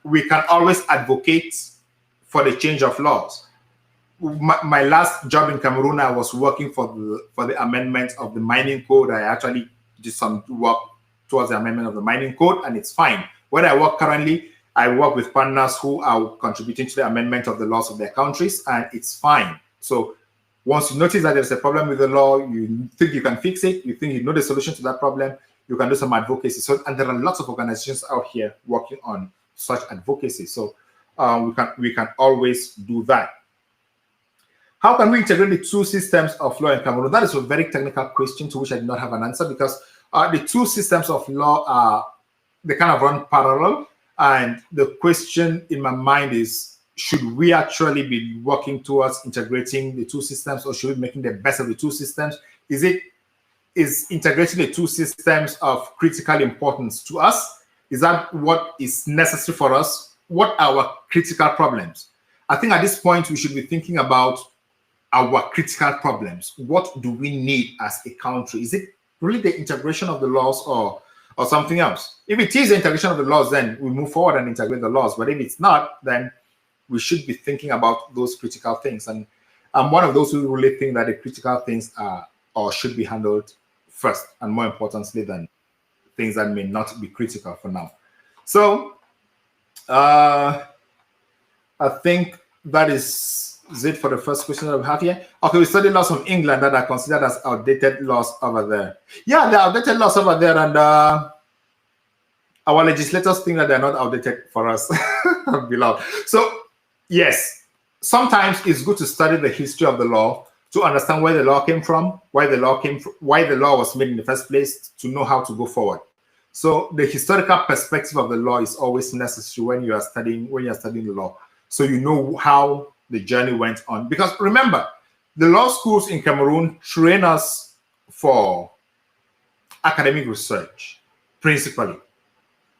we can always advocate for the change of laws. My last job in Cameroon, I was working for the amendment of the mining code. I actually did some work towards the amendment of the mining code, and it's fine. Where I work currently, I work with partners who are contributing to the amendment of the laws of their countries, and it's fine. So once you notice that there's a problem with the law, you think you can fix it, you think you know the solution to that problem, you can do some advocacy. So, and there are lots of organizations out here working on such advocacy. So we can always do that. How can we integrate the two systems of law in Cameroon? That is a very technical question to which I do not have an answer, because the two systems of law they kind of run parallel. And the question in my mind is, should we actually be working towards integrating the two systems, or should we be making the best of the two systems? Is integrating the two systems of critical importance to us? Is that what is necessary for us? What are our critical problems? I think at this point, we should be thinking about our critical problems. What do we need as a country? Is it really the integration of the laws or something else? If it is the integration of the laws, then we move forward and integrate the laws. But if it's not, then we should be thinking about those critical things. And I'm one of those who really think that the critical things are or should be handled first, and more importantly than things that may not be critical for now. So I think that is it for the first question that we have here. Okay, we studied laws from England that are considered as outdated laws over there. Yeah, they're outdated laws over there, and our legislators think that they're not outdated for us. Below. So yes, sometimes it's good to study the history of the law to understand where the law came from, why the law was made in the first place, to know how to go forward. So the historical perspective of the law is always necessary when you are studying the law, so you know how the journey went on. Because remember, the law schools in Cameroon train us for academic research, principally.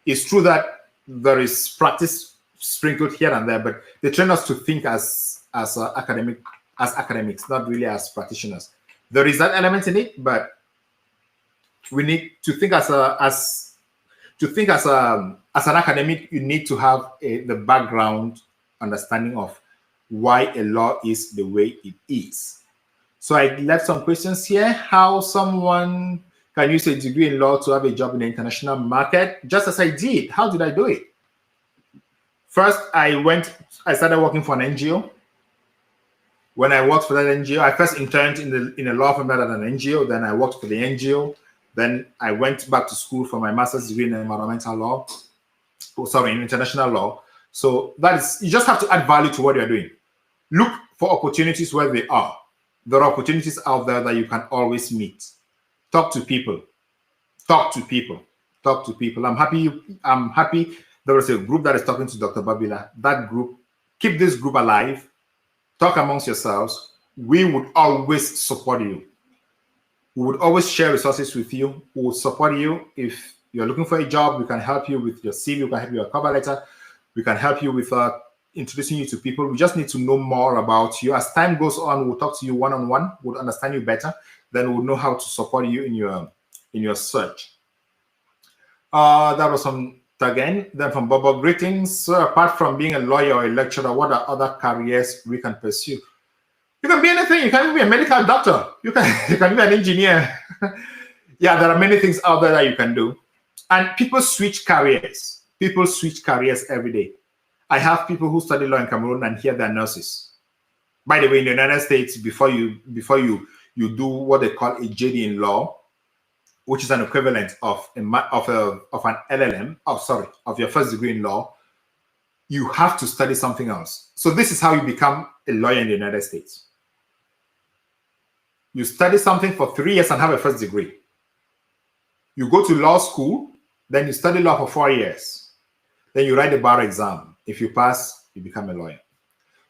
It's true that there is practice sprinkled here and there, but they train us to think as academics, not really as practitioners. There is that element in it, but we need to think as an academic. You need to have the background understanding of why a law is the way it is. So I left some questions here. How someone can use a degree in law to have a job in the international market? Just as I did. How did I do it? First, I started working for an NGO. When I worked for that NGO, I first interned in a law firm rather than an NGO. Then I worked for the NGO. Then I went back to school for my master's degree in environmental law. In international law. So that is, you just have to add value to what you're doing. Look for opportunities where they are. There are opportunities out there that you can always meet. Talk to people. Talk to people. Talk to people. I'm happy there was a group that is talking to Dr. Babila. That group, keep this group alive. Talk amongst yourselves. We would always support you. We would always share resources with you. We would support you. If you're looking for a job, we can help you with your CV. We can help you with a cover letter. We can help you with introducing you to people. We just need to know more about you. As time goes on, we'll talk to you one-on-one. We'll understand you better. Then we'll know how to support you in your search. That was from again. Then from Bobo, greetings. So apart from being a lawyer or a lecturer, what are other careers we can pursue? You can be anything. You can be a medical doctor. You can be an engineer. Yeah, there are many things out there that you can do. And people switch careers. People switch careers every day. I have people who study law in Cameroon and here they're nurses. By the way, in the United States, before you do what they call a JD in law, which is an equivalent of an LLM, of your first degree in law, you have to study something else. So this is how you become a lawyer in the United States. You study something for 3 years and have a first degree. You go to law school, then you study law for 4 years. Then you write the bar exam. If you pass, you become a lawyer.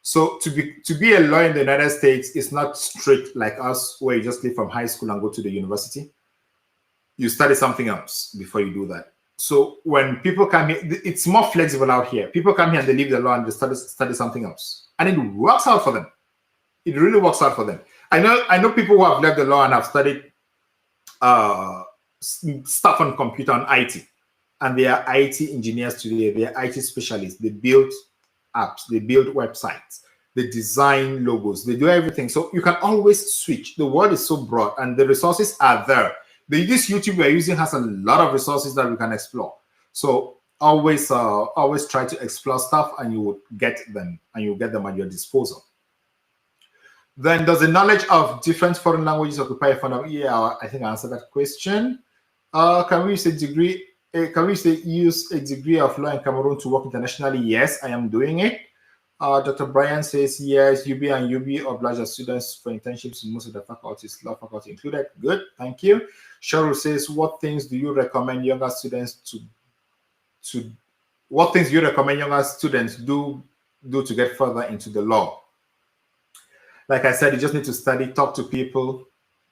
So to be a lawyer in the United States is not strict like us, where you just leave from high school and go to the university. You study something else before you do that. So when people come here, it's more flexible out here. People come here and they leave the law and they study something else. And it works out for them. It really works out for them. I know people who have left the law and have studied stuff on computer, on IT. And they are IT engineers today. They are IT specialists. They build apps. They build websites. They design logos. They do everything. So you can always switch. The world is so broad and the resources are there. This YouTube we're using has a lot of resources that we can explore. So always try to explore stuff and you will get them and you'll get them at your disposal. Then does the knowledge of different foreign languages occupy a fund? Yeah, I think I answered that question. Can we use a degree? Can we use a degree of law in Cameroon to work internationally? Yes, I am doing it. Dr. Brian says, yes, UB and UB oblige our students for internships in most of the faculties, law faculty included. Good, thank you. Cheryl says, what things do you recommend younger students do to get further into the law? Like I said, you just need to study, talk to people.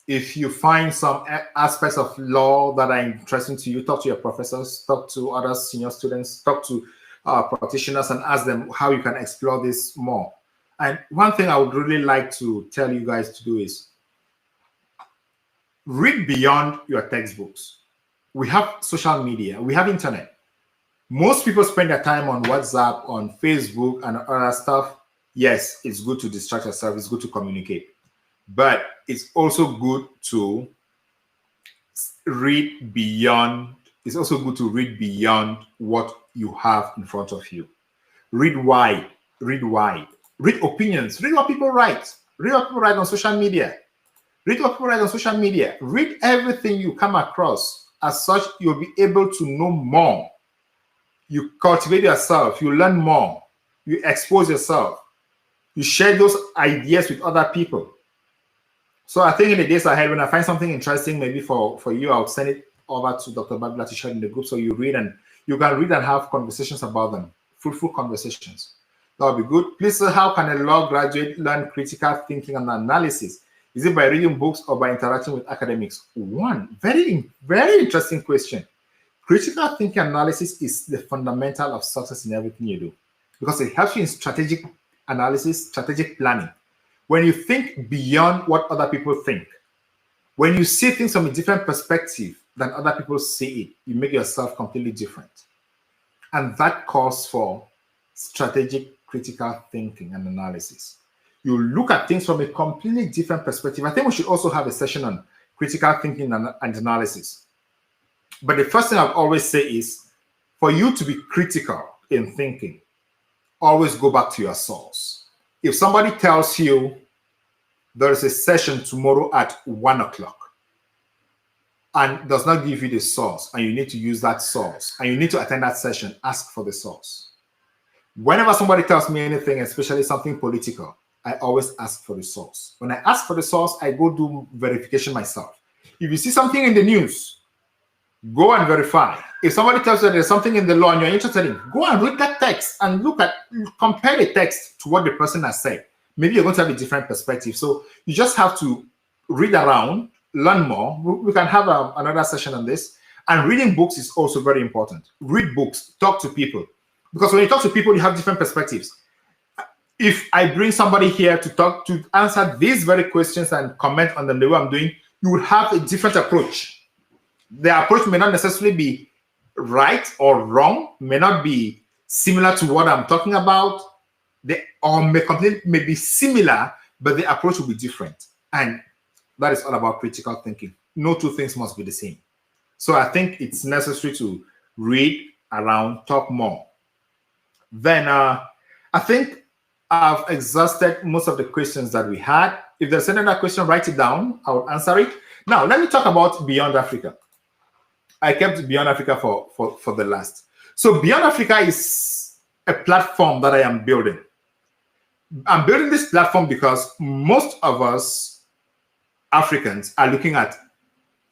If you find some aspects of law that are interesting to you, talk to your professors, talk to other senior students, talk to practitioners and ask them how you can explore this more. And one thing I would really like to tell you guys to do is read beyond your textbooks. We have social media, we have internet. Most people spend their time on WhatsApp, on Facebook and other stuff. Yes, it's good to distract yourself, it's good to communicate. But it's also good to read beyond. It's also good to read beyond what you have in front of you. Read wide. Read wide. Read opinions. Read what people write. Read what people write on social media. Read what people write on social media. Read everything you come across. As such, you'll be able to know more. You cultivate yourself. You learn more. You expose yourself. You share those ideas with other people. So I think in the days ahead, when I find something interesting, maybe for you, I'll send it over to Dr. Babila to share in the group so you read and you can read and have conversations about them, fruitful conversations. That would be good. Please, how can a law graduate learn critical thinking and analysis? Is it by reading books or by interacting with academics? One very, very interesting question. Critical thinking analysis is the fundamental of success in everything you do because it helps you in strategic analysis, strategic planning. When you think beyond what other people think, when you see things from a different perspective than other people see it, you make yourself completely different. And that calls for strategic critical thinking and analysis. You look at things from a completely different perspective. I think we should also have a session on critical thinking and analysis. But the first thing I've always say is, for you to be critical in thinking, always go back to your source. If somebody tells you there is a session tomorrow at 1 o'clock and does not give you the source, and you need to use that source, and you need to attend that session, ask for the source. Whenever somebody tells me anything, especially something political, I always ask for the source. When I ask for the source, I go do verification myself. If you see something in the news, go and verify. If somebody tells you that there's something in the law and you're interested in, go and read that text and compare the text to what the person has said. Maybe you're going to have a different perspective. So you just have to read around, learn more. We can have another session on this. And reading books is also very important. Read books, talk to people. Because when you talk to people, you have different perspectives. If I bring somebody here to answer these very questions and comment on them the way I'm doing, you will have a different approach. The approach may not necessarily be right or wrong, may not be similar to what I'm talking about, may be similar, but the approach will be different. And that is all about critical thinking. No two things must be the same. So I think it's necessary to read around, talk more. Then I think I've exhausted most of the questions that we had. If there's another question, write it down. I'll answer it. Now, let me talk about Beyond Africa. I kept Beyond Africa for the last. So Beyond Africa is a platform that I am building. I'm building this platform because most of us Africans are looking at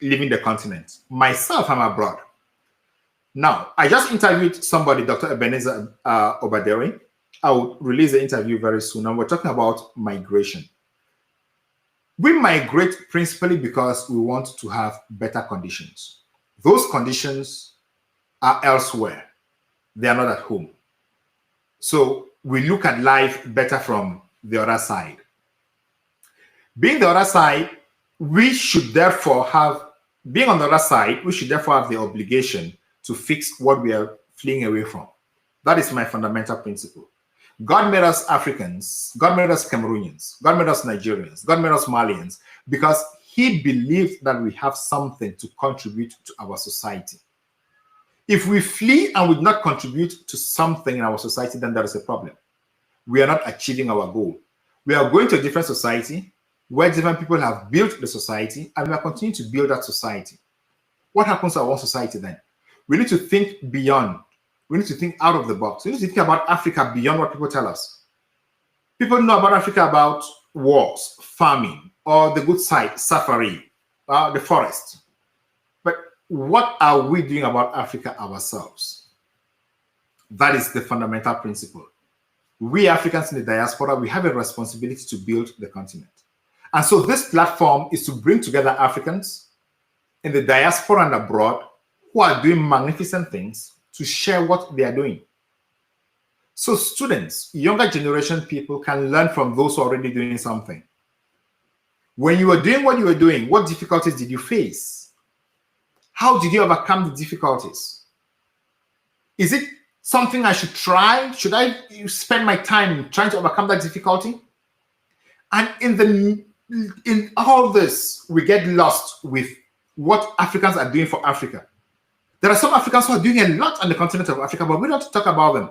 leaving the continent. Myself, I'm abroad. Now, I just interviewed somebody, Dr. Ebenezer Obadere. I will release the interview very soon, and we're talking about migration. We migrate principally because we want to have better conditions. Those conditions are elsewhere. They are not at home. So we look at life better from the other side. Being the other side, we should therefore have the obligation to fix what we are fleeing away from. That is my fundamental principle. God made us Africans, God made us Cameroonians, God made us Nigerians, God made us Malians, because he believed that we have something to contribute to our society. If we flee and would not contribute to something in our society, then there is a problem. We are not achieving our goal. We are going to a different society where different people have built the society, and we are continuing to build that society. What happens to our society then? We need to think beyond. We need to think out of the box. We need to think about Africa beyond what people tell us. People know about Africa about wars, farming, or the good side, safari, the forest. But what are we doing about Africa ourselves? That is the fundamental principle. We Africans in the diaspora, we have a responsibility to build the continent. And so this platform is to bring together Africans in the diaspora and abroad who are doing magnificent things to share what they are doing. So students, younger generation people can learn from those who are already doing something. When you were doing what you were doing, what difficulties did you face? How did you overcome the difficulties? Is it something I should try? Should I spend my time trying to overcome that difficulty? And in all this, we get lost with what Africans are doing for Africa. There are some Africans who are doing a lot on the continent of Africa, but we don't talk about them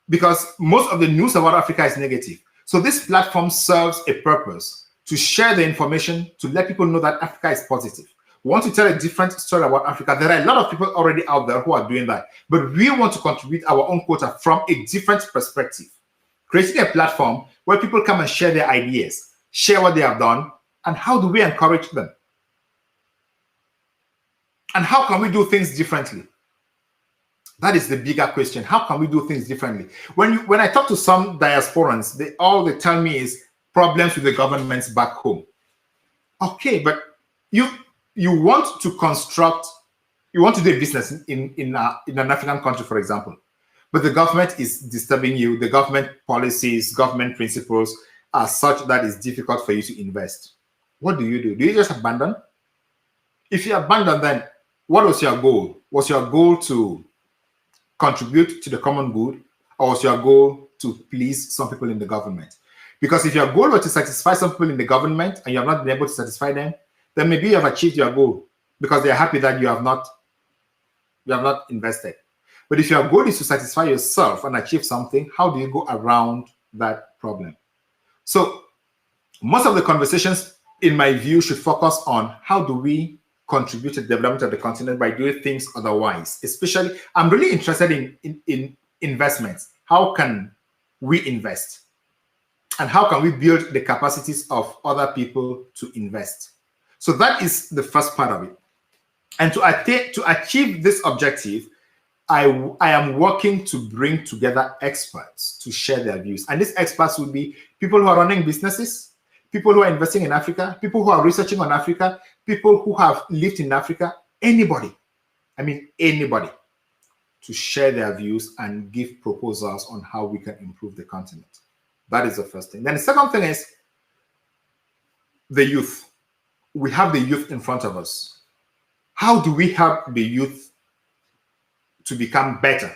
because most of the news about Africa is negative. So this platform serves a purpose to share the information, to let people know that Africa is positive. We want to tell a different story about Africa. There are a lot of people already out there who are doing that, but we want to contribute our own quota from a different perspective, creating a platform where people come and share their ideas, share what they have done, and how do we encourage them? And how can we do things differently? That is the bigger question. How can we do things differently? When I talk to some diasporans, all they tell me is problems with the governments back home. Okay, but you want to construct, you want to do a business in an African country, for example, but the government is disturbing you. The government policies, government principles are such that it's difficult for you to invest. What do? Do you just abandon? If you abandon, then what was your goal? Was your goal to contribute to the common good, or was your goal to please some people in the government? Because if your goal was to satisfy some people in the government and you have not been able to satisfy them, then maybe you have achieved your goal because they are happy that you have not invested. But if your goal is to satisfy yourself and achieve something, how do you go around that problem? So most of the conversations, in my view, should focus on how do we contribute to the development of the continent by doing things otherwise. Especially, I'm really interested in investments. How can we invest? And how can we build the capacities of other people to invest? So that is the first part of it. And to achieve this objective, I am working to bring together experts to share their views. And these experts will be people who are running businesses, people who are investing in Africa, people who are researching on Africa, people who have lived in Africa, anybody, I mean anybody, to share their views and give proposals on how we can improve the continent. That is the first thing. Then the second thing is the youth. We have the youth in front of us. How do we help the youth to become better?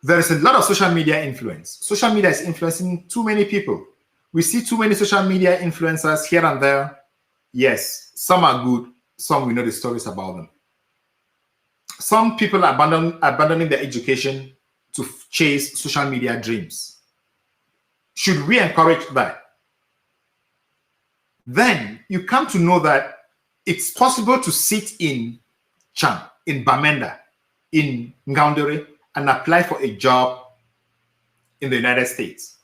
There is a lot of social media influence. Social media is influencing too many people. We see too many social media influencers here and there. Yes, some are good, some we know the stories about them. Some people are abandoning their education to chase social media dreams. Should we encourage that? Then you come to know that it's possible to sit in Cham, in Bamenda, in Ngaoundéré, and apply for a job in the United States.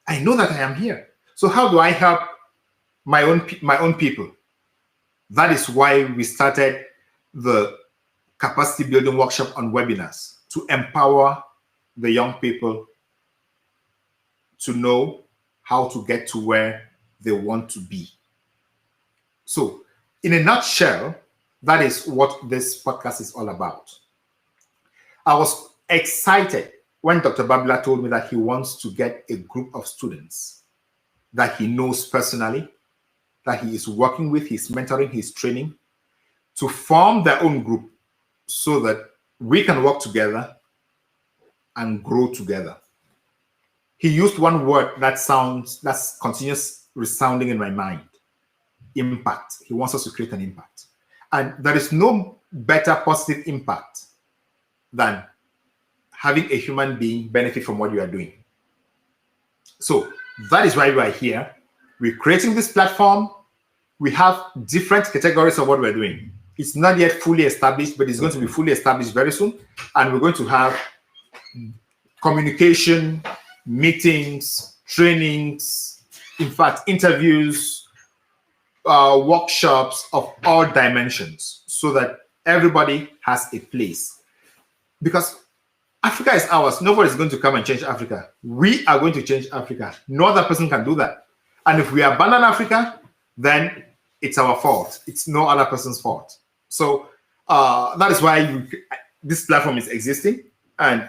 I know that I am here. So how do I help my own people? That is why we started the capacity building workshop on webinars, to empower the young people to know how to get to where they want to be. So in a nutshell, that is what this podcast is all about. I was excited when Dr. Babila told me that he wants to get a group of students that he knows personally, that he is working with, he's mentoring, he's training, to form their own group so that we can work together and grow together. He used one word that's continuous resounding in my mind: impact. He wants us to create an impact. And there is no better positive impact than having a human being benefit from what you are doing. So that is why we are here. We're creating this platform. We have different categories of what we're doing. It's not yet fully established, but it's going to be fully established very soon. And we're going to have communication, meetings, trainings, in fact, interviews, workshops of all dimensions, so that everybody has a place. Because Africa is ours. Nobody's going to come and change Africa. We are going to change Africa. No other person can do that. And if we abandon Africa, then it's our fault. It's no other person's fault. So that is why this platform is existing. And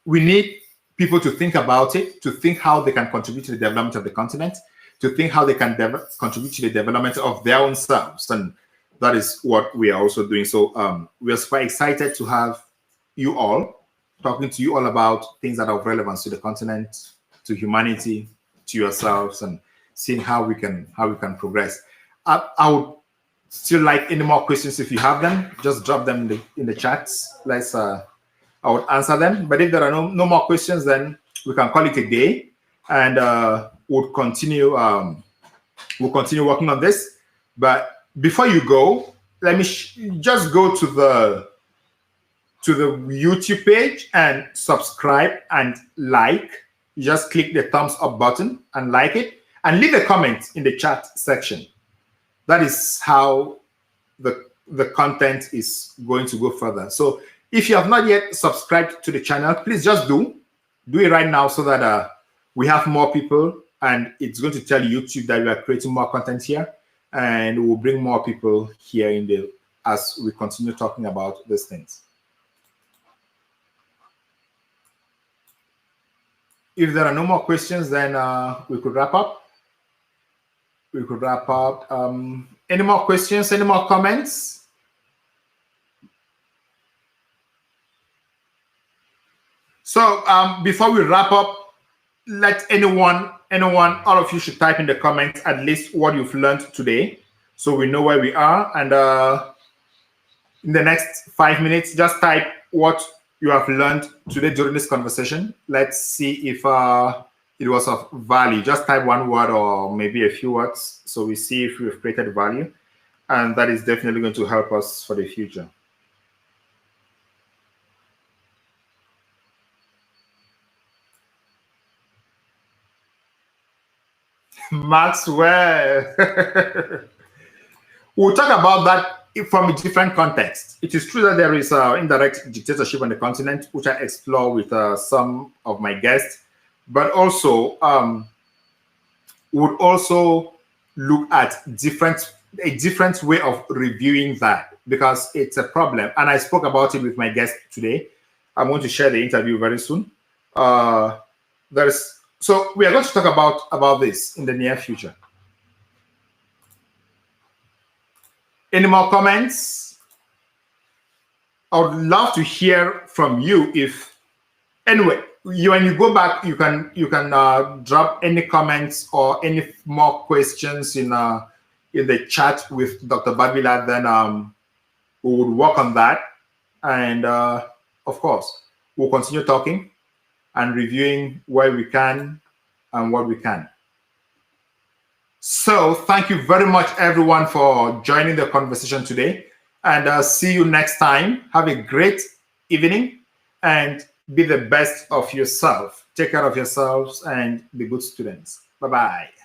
we need people to think about it, to think how they can contribute to the development of the continent, to think how they can contribute to the development of their own selves. And that is what we are also doing. So we are quite excited to have you all, talking to you all about things that are of relevance to the continent, to humanity, to yourselves, and seeing how we can progress. I would still like any more questions. If you have them, just drop them in the chats. I would answer them. But if there are no more questions, then we can call it a day, and we'll continue working on this. But before you go, let me just go to the YouTube page and subscribe and like. You just click the thumbs up button and like it, and leave a comment in the chat section. That is how the content is going to go further. So if you have not yet subscribed to the channel, please just do it right now, so that we have more people and it's going to tell YouTube that we are creating more content here, and we'll bring more people here as we continue talking about these things. If there are no more questions, then we could wrap up. Any more questions? Any more comments? So before we wrap up, let anyone, all of you should type in the comments at least what you've learned today, so we know where we are. And in the next 5 minutes, just type what you have learned today during this conversation. Let's see if it was of value. Just type one word or maybe a few words, so we see if we've created value, and that is definitely going to help us for the future. Maxwell. We'll talk about that from a different context. It is true that there is indirect dictatorship on the continent, which I explore with some of my guests, but also would also look at a different way of reviewing that, because it's a problem. And I spoke about it with my guest today. I'm going to share the interview very soon. So we are going to talk about this in the near future. Any more comments? I would love to hear from you. Anyway, when you go back, you can drop any comments or any more questions in the chat with Dr. Babila. Then we would work on that, and of course, we'll continue talking and reviewing where we can and what we can. So thank you very much, everyone, for joining the conversation today, and see you next time. Have a great evening and be the best of yourself. Take care of yourselves and be good students. Bye-bye.